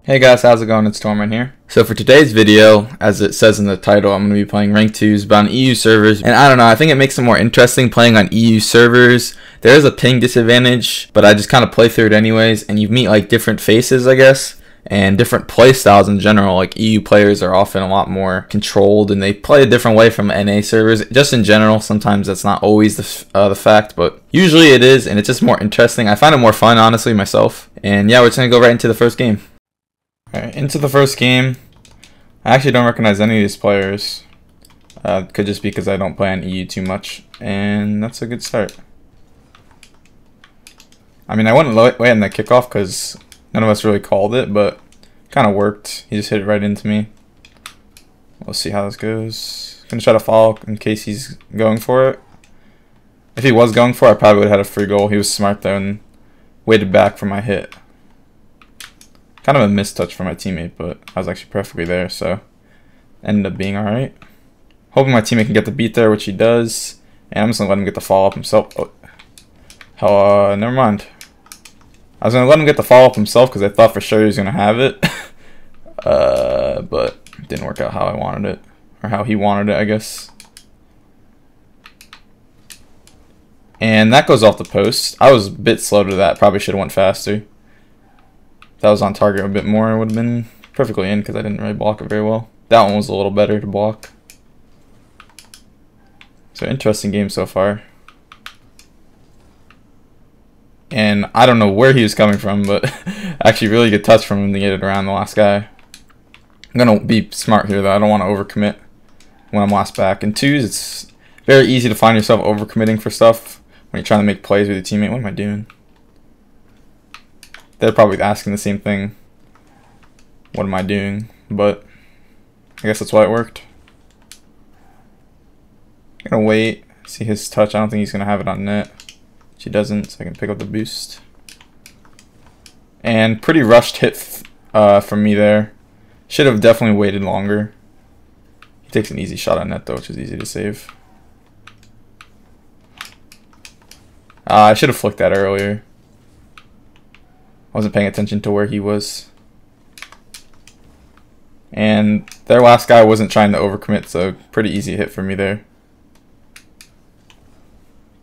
Hey guys, how's it going? It's Torment here. So for today's video, as it says in the title, I'm going to be playing Rank 2s, but on EU servers. And I don't know, I think it makes it more interesting playing on EU servers. There is a ping disadvantage, but I just kind of play through it anyways. And you meet like different faces, I guess, and different play styles in general. Like EU players are often a lot more controlled, and they play a different way from NA servers. Just in general, sometimes that's not always the fact, but usually it is, and it's just more interesting. I find it more fun, honestly, myself. And yeah, we're just going to go right into the first game. Alright, into the first game. I actually don't recognize any of these players. Could just be because I don't play on EU too much. And that's a good start. I mean, I wouldn't wait on the kickoff because none of us really called it, but kind of worked. He just hit it right into me. We'll see how this goes. Gonna try to follow in case he's going for it. If he was going for it, I probably would have had a free goal. He was smart there and waited back for my hit. Kind of a mistouch for my teammate, but I was actually perfectly there, so ended up being alright. Hoping my teammate can get the beat there, which he does. And I'm just going to let him get the follow-up himself. Oh, never mind. I was going to let him get the follow-up himself because I thought for sure he was going to have it. But it didn't work out how I wanted it. Or how he wanted it, I guess. And that goes off the post. I was a bit slow to that. Probably should have went faster. If that was on target a bit more, it would have been perfectly in because I didn't really block it very well. That one was a little better to block. So interesting game so far. And I don't know where he was coming from, but actually really good touch from him to get it around the last guy. I'm going to be smart here though. I don't want to overcommit when I'm last back. In twos, it's very easy to find yourself overcommitting for stuff when you're trying to make plays with your teammate. What am I doing? They're probably asking the same thing. What am I doing? But I guess that's why it worked. I'm gonna wait, see his touch. I don't think he's gonna have it on net. She doesn't, so I can pick up the boost. And pretty rushed hit from me there. Should have definitely waited longer. He takes an easy shot on net though, which is easy to save. I should have flicked that earlier. I wasn't paying attention to where he was. And their last guy wasn't trying to overcommit, so pretty easy hit for me there.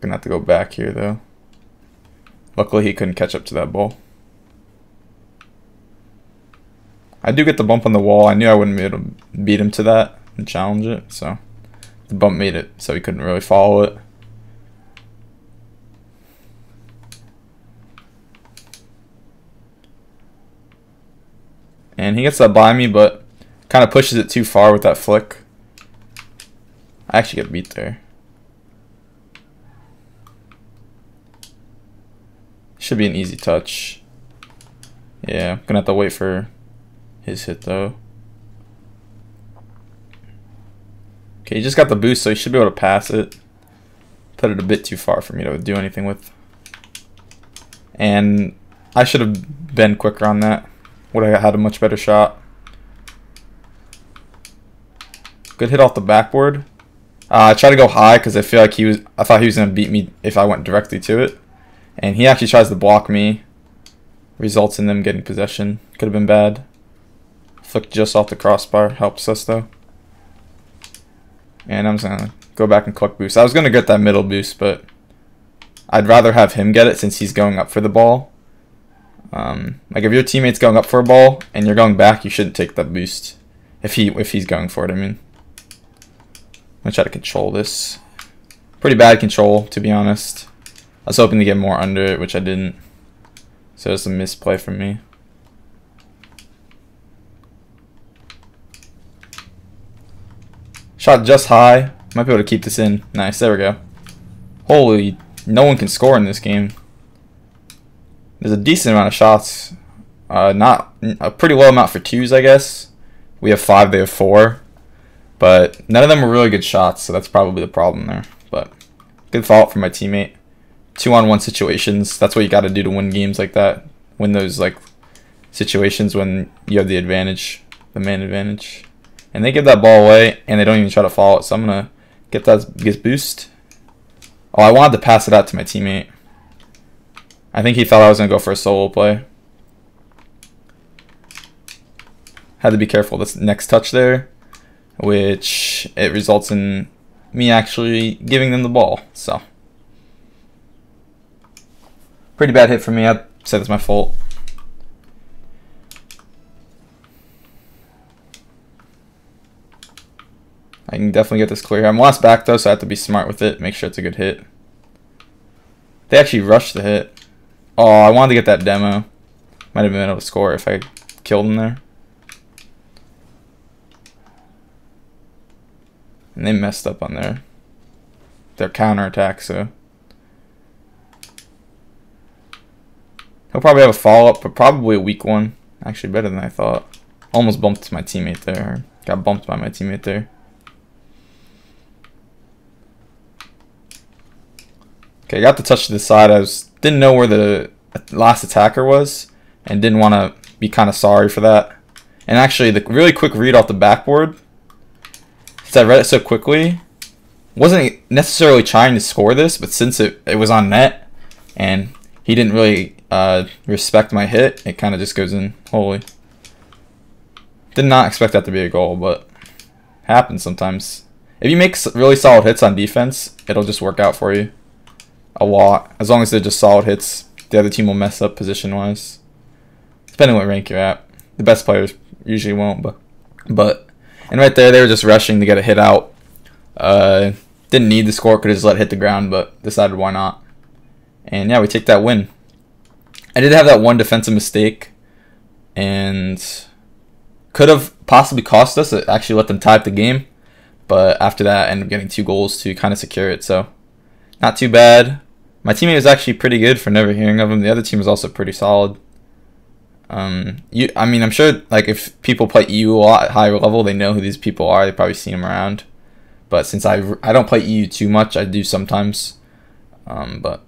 Gonna have to go back here though. Luckily he couldn't catch up to that ball. I do get the bump on the wall. I knew I wouldn't be able to beat him to that and challenge it, so the bump made it so he couldn't really follow it. And he gets that by me, but kind of pushes it too far with that flick. I actually get beat there. Should be an easy touch. Yeah, I'm gonna have to wait for his hit though. Okay, he just got the boost, so he should be able to pass it. Put it a bit too far for me to do anything with. And I should have been quicker on that. Would have had a much better shot. Good hit off the backboard. I tried to go high because I feel like I thought he was gonna beat me if I went directly to it, and he actually tries to block me. Results in them getting possession. Could have been bad. Flicked just off the crossbar. Helps us though. And I'm just gonna go back and collect boost. I was gonna get that middle boost, but I'd rather have him get it since he's going up for the ball. Like if your teammate's going up for a ball and you're going back, you shouldn't take that boost. If he's going for it, I mean. I'm gonna try to control this. Pretty bad control, to be honest. I was hoping to get more under it, which I didn't. So it's a misplay from me. Shot just high. Might be able to keep this in. Nice, there we go. Holy, no one can score in this game. There's a decent amount of shots. Not a pretty low amount for twos, I guess. We have 5, they have 4. But none of them were really good shots, so that's probably the problem there. But good follow-up from my teammate. 2-on-1 situations. That's what you got to do to win games like that. Win those like situations when you have the advantage, the man advantage. And they give that ball away, and they don't even try to follow it. So I'm gonna get that boost. Oh, I wanted to pass it out to my teammate. I think he thought I was going to go for a solo play. had to be careful this next touch there, which it results in me actually giving them the ball. So pretty bad hit for me. I'd say that's my fault. I can definitely get this clear here. I'm lost back though, so I have to be smart with it. Make sure it's a good hit. They actually rushed the hit. Oh, I wanted to get that demo. Might have been able to score if I killed him there. And they messed up on their counterattack, so he'll probably have a follow-up, but probably a weak one. Actually better than I thought. Almost bumped my teammate there. Got bumped by my teammate there. Okay, got the touch to the side. Didn't know where the last attacker was, and didn't want to be kind of sorry for that. And actually, the really quick read off the backboard, since I read it so quickly, wasn't necessarily trying to score this, but since it was on net, and he didn't really respect my hit, it kind of just goes in. Holy. Did not expect that to be a goal, but happens sometimes. If you make really solid hits on defense, it'll just work out for you. A lot. As long as they're just solid hits, the other team will mess up position-wise. Depending on what rank you're at. The best players usually won't, but and right there, they were just rushing to get a hit out. Didn't need the score, could have just let it hit the ground, but decided why not. And yeah, we take that win. I did have that one defensive mistake, and could have possibly cost us. It actually let them tie up the game, but after that, I ended up getting 2 goals to kind of secure it, so not too bad. My teammate was actually pretty good for never hearing of him. The other team was also pretty solid. I mean, I'm sure like if people play EU a lot at higher level, they know who these people are. They've probably seen them around. But since I don't play EU too much, I do sometimes. But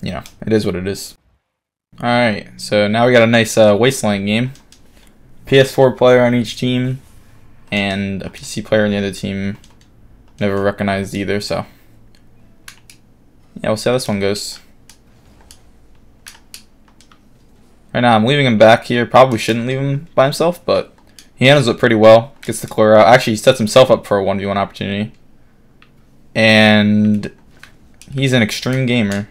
you know, it is what it is. All right, so now we got a nice Wasteland game. PS4 player on each team, and a PC player on the other team. Never recognized either, so yeah, we'll see how this one goes. Right now, I'm leaving him back here. Probably shouldn't leave him by himself, but he handles it pretty well. Gets the clear out. Actually, he sets himself up for a 1v1 opportunity. And he's an extreme gamer.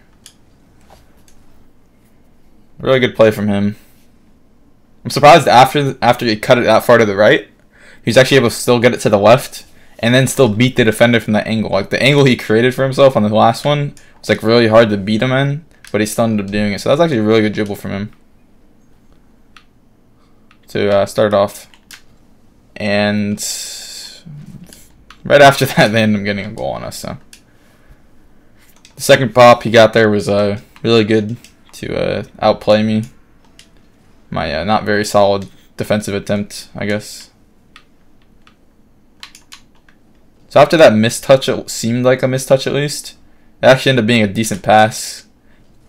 Really good play from him. I'm surprised after he cut it that far to the right, he was actually able to still get it to the left and then still beat the defender from that angle. Like the angle he created for himself on the last one was like really hard to beat him in, but he still ended up doing it. So that's actually a really good dribble from him to start off. And right after that, they ended up getting a goal on us. So the second pop he got there was really good to outplay me. My not very solid defensive attempt, I guess. So after that mistouch, it seemed like a mistouch at least. It actually ended up being a decent pass.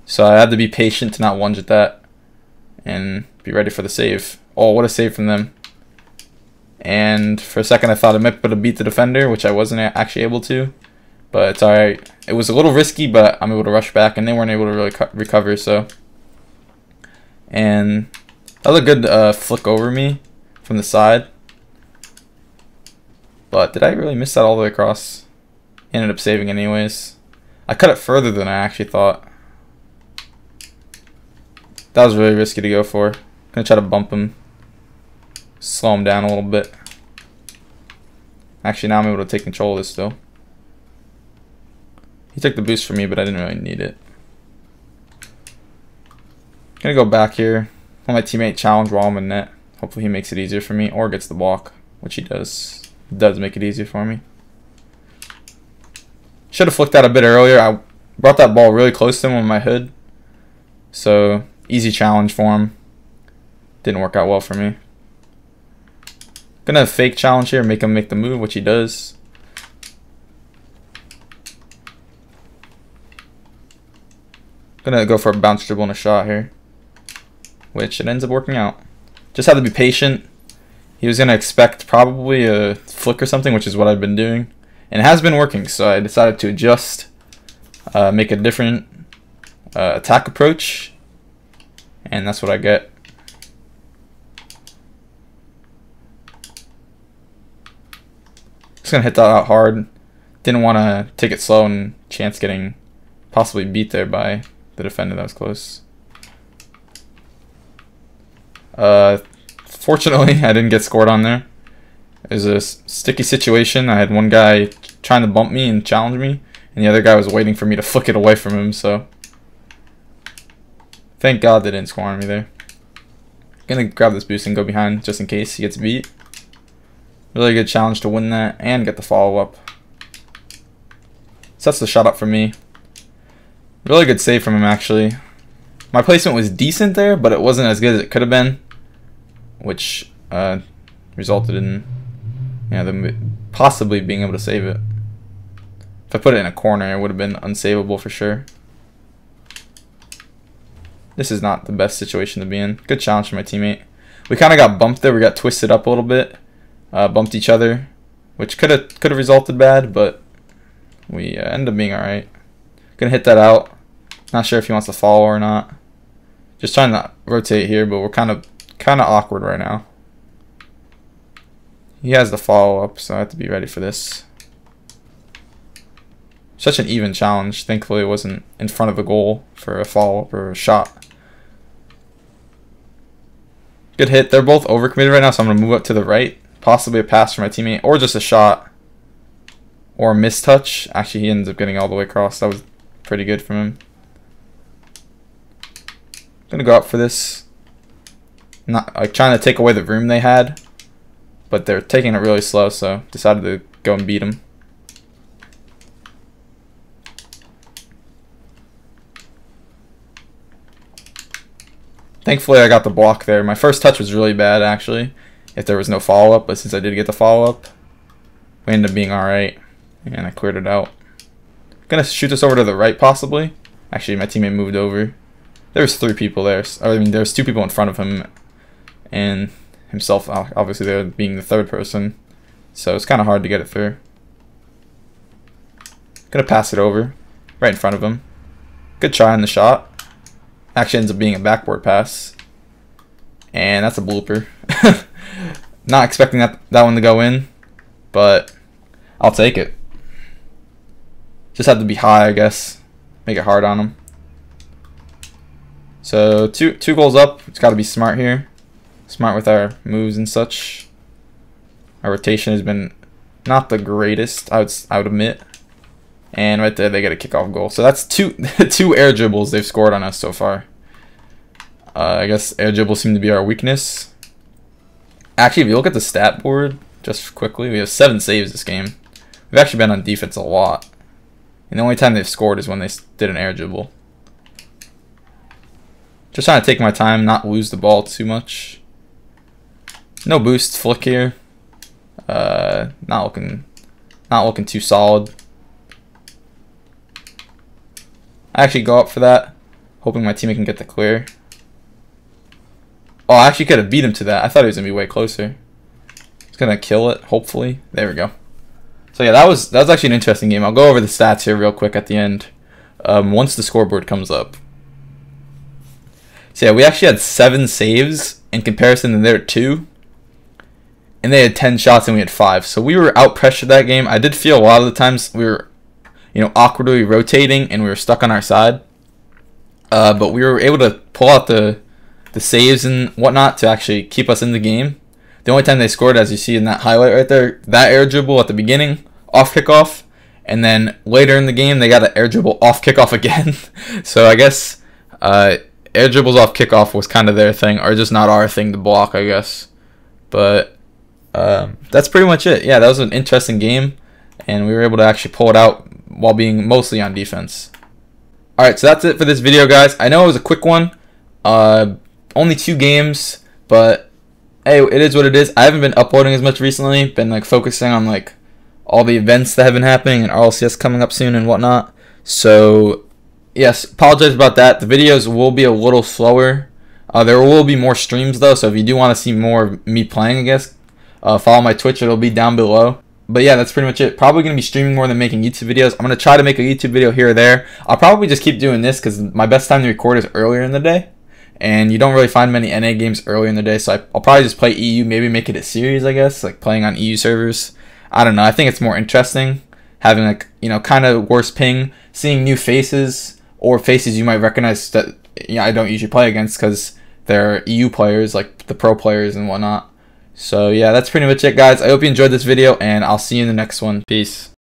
So I had to be patient to not lunge at that and be ready for the save. Oh, what a save from them. And for a second I thought I might be able to beat the defender, which I wasn't actually able to. But it's alright. It was a little risky, but I'm able to rush back, and they weren't able to really recover, so. And that was a good flick over me from the side. But did I really miss that all the way across? Ended up saving anyways. I cut it further than I actually thought. That was really risky to go for. Gonna try to bump him. Slow him down a little bit. Actually, now I'm able to take control of this still. He took the boost from me, but I didn't really need it. Gonna go back here. Let my teammate challenge while I'm in net. Hopefully he makes it easier for me, or gets the block, which he does. It does make it easier for me. Should have flicked that a bit earlier. I brought that ball really close to him on my hood. So, easy challenge for him. Didn't work out well for me. Gonna fake challenge here, make him make the move, which he does. Gonna go for a bounce dribble and a shot here, which it ends up working out. Just had to be patient. He was gonna expect probably a flick or something, which is what I've been doing, and it has been working. So I decided to adjust, make a different attack approach, and that's what I get. Just gonna hit that out hard. Didn't want to take it slow and chance getting possibly beat there by the defender that was close. Fortunately, I didn't get scored on there. It was a sticky situation. I had one guy trying to bump me and challenge me, and the other guy was waiting for me to flick it away from him, so thank God they didn't score on me there. Gonna grab this boost and go behind just in case he gets beat. Really good challenge to win that and get the follow-up. Sets the shot up for me. Really good save from him, actually. My placement was decent there, but it wasn't as good as it could have been, which resulted in them possibly being able to save it. If I put it in a corner, it would have been unsavable for sure. This is not the best situation to be in. Good challenge from my teammate. We kind of got bumped there. We got twisted up a little bit. Bumped each other, which could have resulted bad, but we ended up being alright. Gonna hit that out. Not sure if he wants to follow or not. Just trying to rotate here, but we're kind of awkward right now. He has the follow-up, so I have to be ready for this. Such an even challenge. Thankfully, it wasn't in front of a goal for a follow-up or a shot. Good hit. They're both overcommitted right now, so I'm going to move up to the right. Possibly a pass from my teammate, or just a shot. Or a mistouch. Actually, he ends up getting all the way across. That was pretty good from him. I'm going to go up for this. Not trying to take away the room they had, but they're taking it really slow, so decided to go and beat them. Thankfully, I got the block there. My first touch was really bad, actually, if there was no follow-up, but since I did get the follow-up, we ended up being alright, and I cleared it out. I'm going to shoot this over to the right, possibly. Actually, my teammate moved over. There was 3 people there. I mean, there was 2 people in front of him, and himself, obviously, there being the 3rd person, so it's kind of hard to get it through. Gonna pass it over, right in front of him. Good try on the shot. Actually ends up being a backboard pass, and that's a blooper. Not expecting that one to go in, but I'll take it. Just had to be high, I guess. Make it hard on him. So two goals up. It's got to be smart here. Smart with our moves and such. Our rotation has been not the greatest, I would admit. And right there, they get a kickoff goal. So that's two air dribbles they've scored on us so far. I guess air dribbles seem to be our weakness. Actually, if you look at the stat board, just quickly, we have 7 saves this game. We've actually been on defense a lot. And the only time they've scored is when they did an air dribble. Just trying to take my time, not lose the ball too much. No boost flick here. Not looking too solid. I actually go up for that, hoping my teammate can get the clear. Oh, I actually could have beat him to that. I thought he was gonna be way closer. He's gonna kill it, hopefully. There we go. So yeah, that was actually an interesting game. I'll go over the stats here real quick at the end, once the scoreboard comes up. So yeah, we actually had 7 saves in comparison to their 2. And they had 10 shots and we had 5. So we were out pressured that game. I did feel a lot of the times we were, awkwardly rotating and we were stuck on our side. But we were able to pull out the saves and whatnot to actually keep us in the game. The only time they scored, as you see in that highlight right there, that air dribble at the beginning, off kickoff. And then later in the game, they got an air dribble off kickoff again. So I guess air dribbles off kickoff was kind of their thing, or just not our thing to block, I guess. But that's pretty much it. Yeah, that was an interesting game, and we were able to actually pull it out while being mostly on defense. Alright, so that's it for this video, guys. I know it was a quick one. Only 2 games, but hey, it is what it is. I haven't been uploading as much recently. Been focusing on all the events that have been happening and RLCS coming up soon and whatnot. So yes, apologize about that. The videos will be a little slower. There will be more streams though, so if you do want to see more of me playing, I guess, follow my Twitch. It'll be down below. But yeah, that's pretty much it. Probably going to be streaming more than making YouTube videos. I'm going to try to make a YouTube video here or there. I'll probably just keep doing this because my best time to record is earlier in the day. And you don't really find many NA games earlier in the day. So I'll probably just play EU, maybe make it a series, I guess, like playing on EU servers. I don't know. I think it's more interesting having like, you know, kind of worse ping, seeing new faces or faces you might recognize that, you know, I don't usually play against because they're EU players, like the pro players and whatnot. So yeah, that's pretty much it, guys. I hope you enjoyed this video, and I'll see you in the next one. Peace.